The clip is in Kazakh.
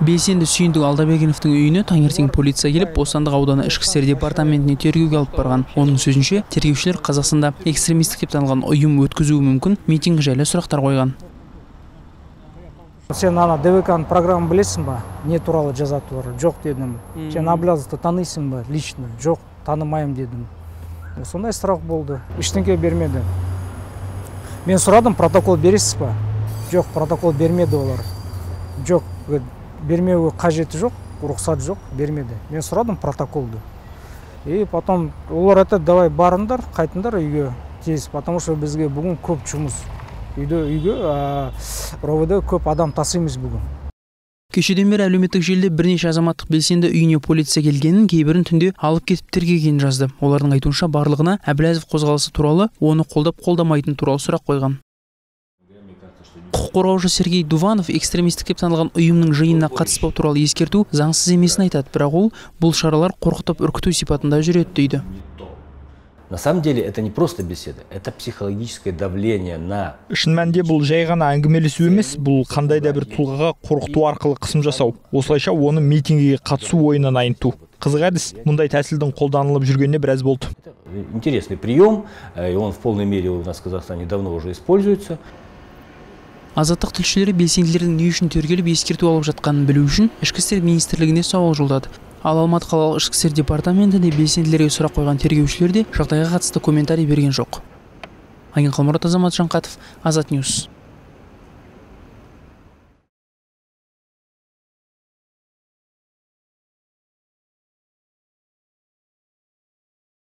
Белсенді Сүйіндік Алдабергеновтың үйіне таңертең полиция келіп, Бостандық ауданы ішкі істер департаментіне тергеуге алып барған. Оның сөзінше, тергеушілер Қазақстанда экстремистік деп танылған ұйым өткізуі мүмкін митинг жайлы сұрақтар қойған. Сен ана ДВК-ның программаны білесің ба? Не туралы жазаты бар? Жоқ дедім. Сен Аблязовты танисың ба? Лично. Жоқ, танымайым дедім. Сондай сұрақ болды. Ештеңе бермеді. Мен сұрадым, протокол бересіз ба? Жоқ, протокол бермеді олар. Жоқ, бермеуге қажеті жоқ, рұқсат жоқ, бермеді. Мен сұрадым протоколды. И потом олар айтады, давай барыңдар, қайтыңдар үйге тез, потому что бізге бүгін көп жұмыс. Үйге ровд көп адам тасимыз бүгін. Кешеден бері әлеуметтік желіде бірнеше азаматтық белсенді үйіне полиция келгенін, кейбірін түнде алып кетіп тергегенін жазды. Олардың айтуынша барлығына Әбіләзов қозғалысы туралы, оны қолдап-қолдамайтын туралы сұрақ қойған. Құқық қорғаушы Сергей Дуванов экстремистік деп танылған ұйымның жиынына қатыспау туралы ескерту заңсыз емесін айтады, бірақ ол бұл шаралар қорқытып үркіту сипатында жүреді дейді. На самом деле это не просто беседа, это психологическое давление на... Шын мәнінде бұл жай ғана әңгімелесу емес, бұл қандай да бір тұлғаға қорқыту арқылы қысым жасау. Осылайша оны митингіге қатысу ойынан айныту. Қызық әдіс, мұндай тәсілдің қолданылып жүргеніне біраз болды. Интересный прием, и он в полной мере у нас в Казахстане давно уже используется. Азаттық тілшілері белсенділердің не үшін тергеліп ескерту алып жатқанын білу үшін ішкі істер министрлігіне сауал жолдады. Ал Алматы қалалық ішкі істер департаментінде белсенділерге сұрақ қойған тергеушілер де жағдайға қатысты комментарий берген жоқ. Айгын Қалмұрат, Азамат Жанқатов, Азат Ньюс.